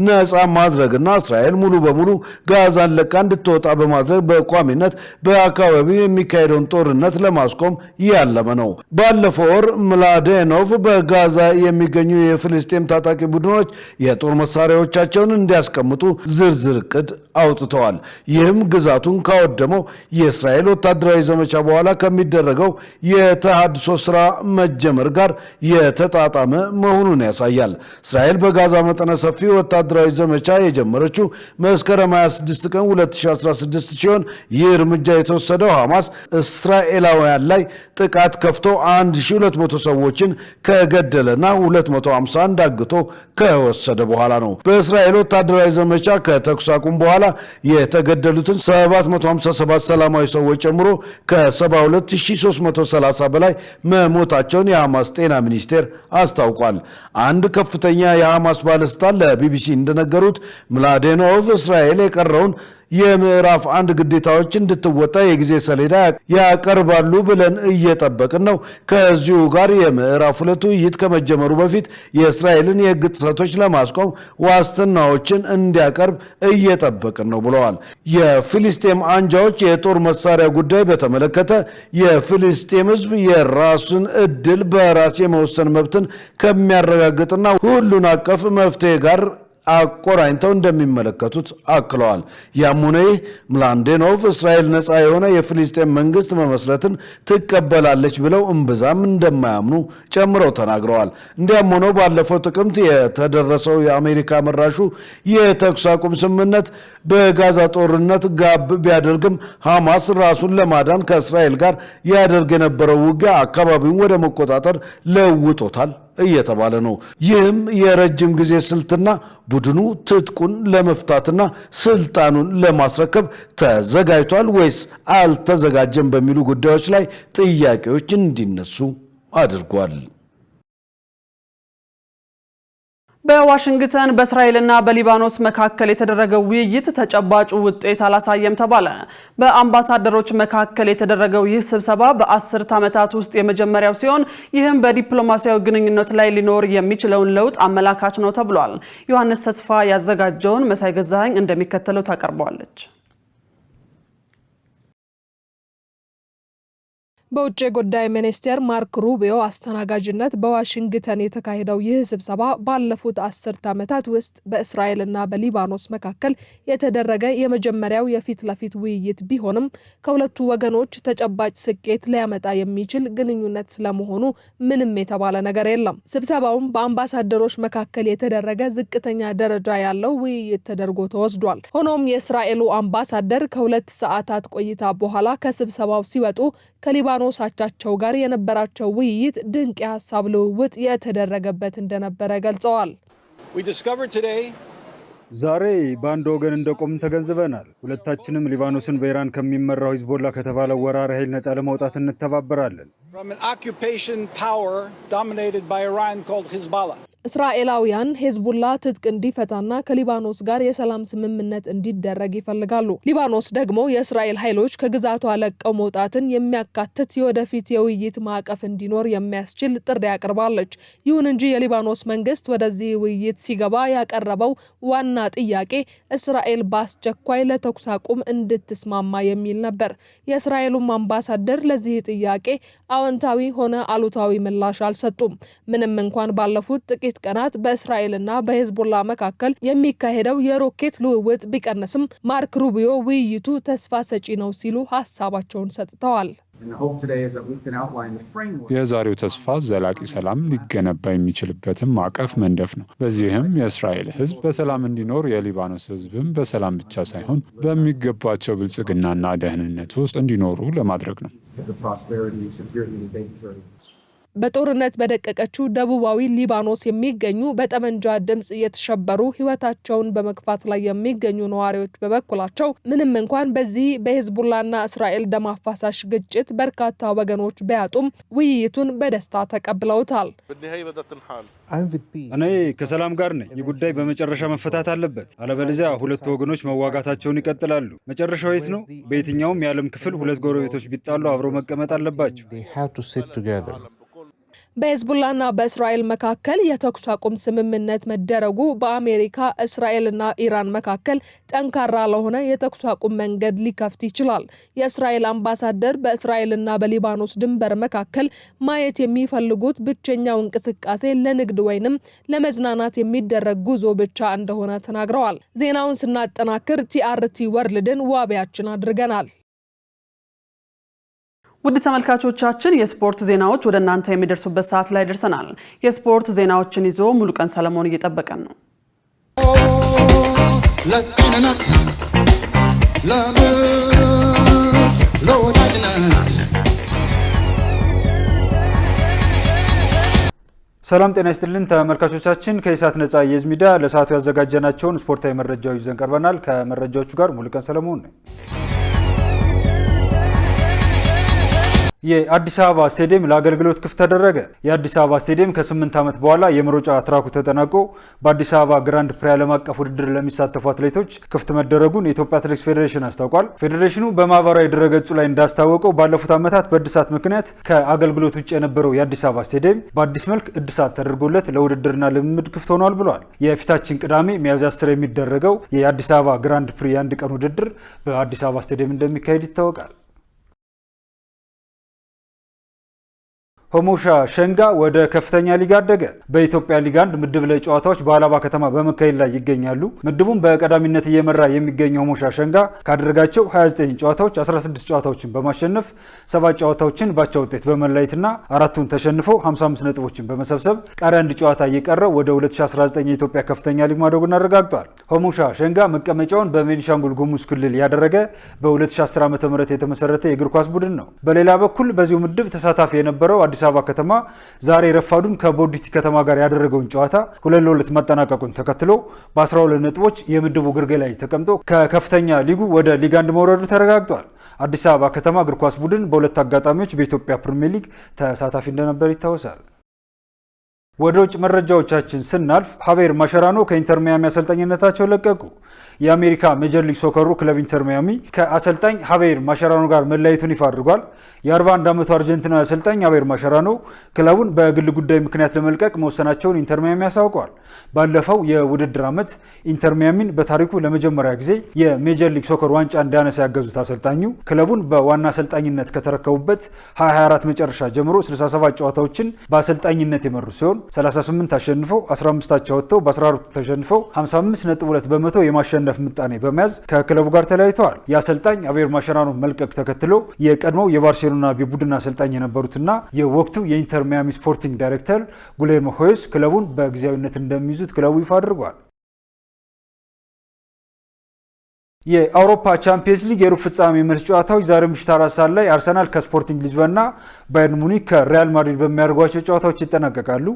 ነፃ ማድረግና እስራኤል ሙሉ በሙሉ ጋዛን ለቃ እንድትወጣ በማድረግ በቋሚነት በአካባቢው የሚካሄደውን ጦርነት ለማስቆም ያለመ ነው። ባለፈው ወር ምላዴኖቭ በጋዛ የሚገኙ የፍልስጤም ታጣቂ ቡድኖች የጦር መሳሪያዎቻቸውን እንዲያስቀምጡ ዝርዝር እቅድ አውጥተዋል። ይህም ግዛቱን ካወደመው የእስራኤል ወታደራዊ ዘመቻ በኋላ ከሚደረገው የተሃድሶ ስራ መጀመር ጋር የተጣጣመ መሆኑን ያሳያል። እስራኤል በጋዛ መጠነ ሰፊ ወታደራዊ ዘመቻ የጀመረችው መስከረም 26 ቀን 2016 ሲሆን ይህ እርምጃ የተወሰደው ሐማስ እስራኤላውያን ላይ ጥቃት ከፍቶ 1200 ሰዎችን ከገደለና 251 አግቶ ከወሰደ በኋላ ነው። በእስራኤል ወታደራዊ ዘመቻ ከተኩስ አቁም በኋላ የተገደሉትን 757 ሰላማዊ ሰዎች ጨምሮ ከ72330 በላይ መሞታቸውን የሐማስ ጤና ሚኒስቴር አስታውቋል። አንድ ከፍተኛ የሐማስ ባለስልጣን ለቢቢሲ እንደነገሩት ምላዴኖቭ እስራኤል የቀረውን የምዕራፍ 1 ግዴታዎች እንድትወጣ የጊዜ ሰሌዳ ያቀርባሉ ብለን እየጠበቅን ነው። ከዚሁ ጋር የምዕራፍ 2 ውይይት ከመጀመሩ በፊት የእስራኤልን የሕግ ጥሰቶች ለማስቆም ዋስትናዎችን እንዲያቀርብ እየጠበቅን ነው ብለዋል። የፊልስጤም አንጃዎች የጦር መሳሪያ ጉዳይ በተመለከተ የፊልስጤም ሕዝብ የራሱን እድል በራስ የመወሰን መብትን ከሚያረጋግጥና ሁሉን አቀፍ መፍትሄ ጋር አቆራኝተው እንደሚመለከቱት አክለዋል። ያም ሆነ ይህ ምላዴኖቭ እስራኤል ነፃ የሆነ የፍልስጤም መንግስት መመስረትን ትቀበላለች ብለው እምብዛም እንደማያምኑ ጨምረው ተናግረዋል። እንዲያም ሆኖ ባለፈው ጥቅምት የተደረሰው የአሜሪካ መራሹ የተኩስ አቁም ስምምነት በጋዛ ጦርነት ጋብ ቢያደርግም ሐማስ ራሱን ለማዳን ከእስራኤል ጋር ያደርግ የነበረው ውጊያ አካባቢውን ወደ መቆጣጠር ለውጦታል እየተባለ ነው። ይህም የረጅም ጊዜ ስልትና ቡድኑ ትጥቁን ለመፍታትና ስልጣኑን ለማስረከብ ተዘጋጅቷል ወይስ አልተዘጋጀም በሚሉ ጉዳዮች ላይ ጥያቄዎች እንዲነሱ አድርጓል። በዋሽንግተን በእስራኤልና በሊባኖስ መካከል የተደረገው ውይይት ተጨባጭ ውጤት አላሳየም ተባለ። በአምባሳደሮች መካከል የተደረገው ይህ ስብሰባ በ10 ዓመታት ውስጥ የመጀመሪያው ሲሆን ይህም በዲፕሎማሲያዊ ግንኙነት ላይ ሊኖር የሚችለውን ለውጥ አመላካች ነው ተብሏል። ዮሐንስ ተስፋ ያዘጋጀውን መሳይ ገዛኸኝ እንደሚከተለው ታቀርበዋለች። በውጭ ጉዳይ ሚኒስቴር ማርክ ሩቢዮ አስተናጋጅነት በዋሽንግተን የተካሄደው ይህ ስብሰባ ባለፉት 10 ዓመታት ውስጥ በእስራኤልና በሊባኖስ መካከል የተደረገ የመጀመሪያው የፊት ለፊት ውይይት ቢሆንም ከሁለቱ ወገኖች ተጨባጭ ስኬት ሊያመጣ የሚችል ግንኙነት ስለመሆኑ ምንም የተባለ ነገር የለም። ስብሰባውም በአምባሳደሮች መካከል የተደረገ ዝቅተኛ ደረጃ ያለው ውይይት ተደርጎ ተወስዷል። ሆኖም የእስራኤሉ አምባሳደር ከ2 ሰዓታት ቆይታ በኋላ ከስብሰባው ሲወጡ ከሊባኖስ አቻቸው ጋር የነበራቸው ውይይት ድንቅ የሀሳብ ልውውጥ የተደረገበት እንደነበረ ገልጸዋል። ዛሬ በአንድ ወገን እንደቆምን ተገንዝበናል። ሁለታችንም ሊባኖስን በኢራን ከሚመራው ሂዝቦላ ከተባለው ወራሪ ኃይል ነፃ ለማውጣት እንተባበራለን። እስራኤላውያን ሄዝቡላ ትጥቅ እንዲፈታና ከሊባኖስ ጋር የሰላም ስምምነት እንዲደረግ ይፈልጋሉ። ሊባኖስ ደግሞ የእስራኤል ኃይሎች ከግዛቷ ለቀው መውጣትን የሚያካትት የወደፊት የውይይት ማዕቀፍ እንዲኖር የሚያስችል ጥሪ አቅርባለች። ይሁን እንጂ የሊባኖስ መንግስት ወደዚህ ውይይት ሲገባ ያቀረበው ዋና ጥያቄ እስራኤል በአስቸኳይ ለተኩስ አቁም እንድትስማማ የሚል ነበር። የእስራኤሉም አምባሳደር ለዚህ ጥያቄ አዎንታዊ ሆነ አሉታዊ ምላሽ አልሰጡም። ምንም እንኳን ባለፉት ጥቂት ቀናት በእስራኤልና በሄዝቦላ መካከል የሚካሄደው የሮኬት ልውውጥ ቢቀንስም ማርክ ሩቢዮ ውይይቱ ተስፋ ሰጪ ነው ሲሉ ሀሳባቸውን ሰጥተዋል። የዛሬው ተስፋ ዘላቂ ሰላም ሊገነባ የሚችልበትን ማዕቀፍ መንደፍ ነው። በዚህም የእስራኤል ሕዝብ በሰላም እንዲኖር፣ የሊባኖስ ሕዝብም በሰላም ብቻ ሳይሆን በሚገባቸው ብልጽግናና ደህንነት ውስጥ እንዲኖሩ ለማድረግ ነው። በጦርነት በደቀቀችው ደቡባዊ ሊባኖስ የሚገኙ በጠመንጃ ድምጽ የተሸበሩ ህይወታቸውን በመግፋት ላይ የሚገኙ ነዋሪዎች በበኩላቸው ምንም እንኳን በዚህ በሂዝቡላና እስራኤል ደም አፋሳሽ ግጭት በርካታ ወገኖች ቢያጡም ውይይቱን በደስታ ተቀብለውታል። እኔ ከሰላም ጋር ነኝ። ይህ ጉዳይ በመጨረሻ መፈታት አለበት። አለበለዚያ ሁለቱ ወገኖች መዋጋታቸውን ይቀጥላሉ። መጨረሻው የት ነው? በየትኛውም የዓለም ክፍል ሁለት ጎረቤቶች ቢጣሉ አብረው መቀመጥ አለባቸው። በሂዝቡላና በእስራኤል መካከል የተኩስ አቁም ስምምነት መደረጉ በአሜሪካ እስራኤልና ኢራን መካከል ጠንካራ ለሆነ የተኩስ አቁም መንገድ ሊከፍት ይችላል። የእስራኤል አምባሳደር በእስራኤልና በሊባኖስ ድንበር መካከል ማየት የሚፈልጉት ብቸኛው እንቅስቃሴ ለንግድ ወይንም ለመዝናናት የሚደረግ ጉዞ ብቻ እንደሆነ ተናግረዋል። ዜናውን ስናጠናክር ቲአርቲ ወርልድን ዋቢያችን አድርገናል። ውድ ተመልካቾቻችን የስፖርት ዜናዎች ወደ እናንተ የሚደርሱበት ሰዓት ላይ ደርሰናል። የስፖርት ዜናዎችን ይዞ ሙሉቀን ሰለሞን እየጠበቀን ነው። ለጤንነት ለምርት ለወዳጅነት ሰላም ጤና ይስጥልን ተመልካቾቻችን፣ ከኢሳት ነጻ የህዝብ ሚዲያ ለሰዓቱ ያዘጋጀናቸውን ስፖርታዊ መረጃዎች ይዘን ቀርበናል። ከመረጃዎቹ ጋር ሙሉቀን ሰለሞን ነኝ። የአዲስ አበባ ስቴዲየም ለአገልግሎት ክፍት ተደረገ። የአዲስ አበባ ስቴዲየም ከ8 ዓመት በኋላ የመሮጫ ትራኩ ተጠናቆ በአዲስ አበባ ግራንድ ፕሪ ዓለም አቀፍ ውድድር ለሚሳተፉ አትሌቶች ክፍት መደረጉን የኢትዮጵያ አትሌቲክስ ፌዴሬሽን አስታውቋል። ፌዴሬሽኑ በማህበራዊ ድረገጹ ላይ እንዳስታወቀው ባለፉት ዓመታት በእድሳት ምክንያት ከአገልግሎት ውጭ የነበረው የአዲስ አበባ ስቴዲየም በአዲስ መልክ እድሳት ተደርጎለት ለውድድርና ልምምድ ክፍት ሆኗል ብሏል። የፊታችን ቅዳሜ ሚያዝያ 10 የሚደረገው የአዲስ አበባ ግራንድ ፕሪ የአንድ ቀን ውድድር በአዲስ አበባ ስቴዲየም እንደሚካሄድ ይታወቃል። ሆሞሻ ሸንጋ ወደ ከፍተኛ ሊግ አደገ። በኢትዮጵያ ሊግ 1 ምድብ ላይ ጨዋታዎች በአላባ ከተማ በመካሄድ ላይ ይገኛሉ። ምድቡን በቀዳሚነት እየመራ የሚገኘው ሆሞሻ ሸንጋ ካደረጋቸው 29 ጨዋታዎች 16 ጨዋታዎችን በማሸነፍ 7 ጨዋታዎችን ባቻ ውጤት በመለያየትና 4ቱን ተሸንፎ 55 ነጥቦችን በመሰብሰብ ቀሪ አንድ ጨዋታ እየቀረው ወደ 2019 የኢትዮጵያ ከፍተኛ ሊግ ማደጉን አረጋግጧል። ሆሞሻ ሸንጋ መቀመጫውን በቤኒሻንጉል ጉሙዝ ክልል ያደረገ በ2010 ዓ.ም የተመሰረተ የእግር ኳስ ቡድን ነው። በሌላ በኩል በዚሁ ምድብ ተሳታፊ የነበረው አዲስ አበባ ከተማ ዛሬ ረፋዱን ከቦዲቲ ከተማ ጋር ያደረገውን ጨዋታ 2-2 ማጠናቀቁን ተከትሎ በ12 ነጥቦች የምድቡ ግርጌ ላይ ተቀምጦ ከከፍተኛ ሊጉ ወደ ሊግ 1 መውረዱ ተረጋግጧል። አዲስ አበባ ከተማ እግር ኳስ ቡድን በሁለት አጋጣሚዎች በኢትዮጵያ ፕሪሚየር ሊግ ተሳታፊ እንደነበር ይታወሳል። ወደ ውጭ መረጃዎቻችን ስናልፍ ሃቬር ማሸራኖ ከኢንተር ሚያሚ አሰልጣኝነታቸው ለቀቁ። የአሜሪካ ሜጀር ሊግ ሶከሩ ክለብ ኢንተር ሚያሚ ከአሰልጣኝ ሃቬር ማሸራኖ ጋር መለያየቱን ይፋ አድርጓል። የ41 ዓመቱ አርጀንቲናዊ አሰልጣኝ ሃቬር ማሸራኖ ክለቡን በግል ጉዳይ ምክንያት ለመልቀቅ መወሰናቸውን ኢንተር ሚያሚ አሳውቀዋል። ባለፈው የውድድር ዓመት ኢንተር ሚያሚን በታሪኩ ለመጀመሪያ ጊዜ የሜጀር ሊግ ሶከር ዋንጫ እንዲያነሳ ያገዙት አሰልጣኙ ክለቡን በዋና አሰልጣኝነት ከተረከቡበት 2024 መጨረሻ ጀምሮ 67 ጨዋታዎችን በአሰልጣኝነት የመሩ ሲሆን 38 አሸንፈው 15 አቻ ወጥተው በ14 ተሸንፈው 55.2 በመቶ የማሸነፍ ምጣኔ በመያዝ ከክለቡ ጋር ተለያይተዋል። የአሰልጣኝ ሃቬር ማሸራኖ መልቀቅ ተከትሎ የቀድሞው የባርሴሎና ቡድን አሰልጣኝ የነበሩትና የወቅቱ የኢንተር ሚያሚ ስፖርቲንግ ዳይሬክተር ጉሌርሞ ሆይስ ክለቡን በጊዜያዊነት እንደሚይዙት ክለቡ ይፋ አድርጓል። የአውሮፓ ቻምፒየንስ ሊግ የሩብ ፍጻሜ መልስ ጨዋታዎች ዛሬ ምሽት 4 ሰዓት ላይ አርሰናል ከስፖርቲንግ ሊዝበንና ባየርን ሙኒክ ከሪያል ማድሪድ በሚያደርጓቸው ጨዋታዎች ይጠናቀቃሉ።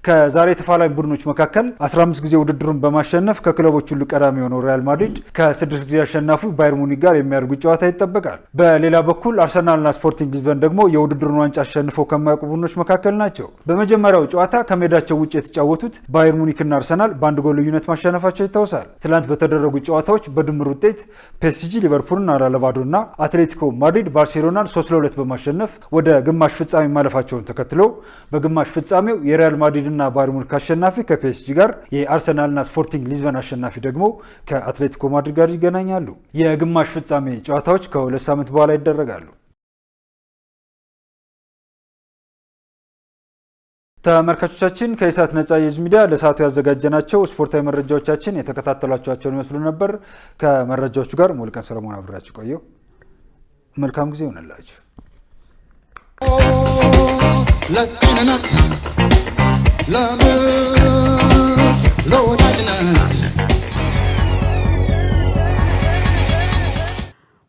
ከዛሬ ተፋላሚ ቡድኖች መካከል 15 ጊዜ ውድድሩን በማሸነፍ ከክለቦች ሁሉ ቀዳሚ የሆነው ሪያል ማድሪድ ከ6 ጊዜ አሸናፊው ባየር ሙኒክ ጋር የሚያደርጉት ጨዋታ ይጠበቃል። በሌላ በኩል አርሰናልና ስፖርቲንግ ሊዝበን ደግሞ የውድድሩን ዋንጫ አሸንፈው ከማያውቁ ቡድኖች መካከል ናቸው። በመጀመሪያው ጨዋታ ከሜዳቸው ውጭ የተጫወቱት ባየር ሙኒክና አርሰናል በአንድ ጎል ልዩነት ማሸነፋቸው ይታወሳል። ትላንት በተደረጉት ጨዋታዎች በድምር ውጤት ፒኤስጂ ሊቨርፑልን 4-2 እና አትሌቲኮ ማድሪድ ባርሴሎናን 3-2 በማሸነፍ ወደ ግማሽ ፍጻሜ ማለፋቸውን ተከትሎ በግማሽ ፍጻሜው የሪያል ማድሪድና ባየር ሙኒክ አሸናፊ ከፒኤስጂ ጋር፣ የአርሰናልና ስፖርቲንግ ሊዝበን አሸናፊ ደግሞ ከአትሌቲኮ ማድሪድ ጋር ይገናኛሉ። የግማሽ ፍጻሜ ጨዋታዎች ከ2 ሳምንት በኋላ ይደረጋሉ። ተመልካቾቻችን ከኢሳት ነጻ የህዝብ ሚዲያ ለሰዓቱ ያዘጋጀናቸው ስፖርታዊ መረጃዎቻችን የተከታተሏቸውን ይመስሉ ነበር። ከመረጃዎቹ ጋር ሙሉቀን ሰለሞን አብራችሁ ቆየው። መልካም ጊዜ ይሆንላችሁ። ለጤንነት ለምርት ለወዳጅነት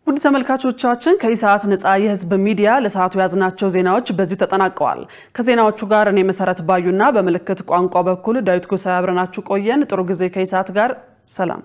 ውድ ውድ ተመልካቾቻችን ከኢሳት ነጻ የህዝብ ሚዲያ ለሰዓቱ ያዝናቸው ዜናዎች በዚሁ ተጠናቀዋል። ከዜናዎቹ ጋር እኔ መሰረት ባዩና በምልክት ቋንቋ በኩል ዳዊት ጎሳይ አብረናችሁ ቆየን። ጥሩ ጊዜ ከኢሳት ጋር ሰላም።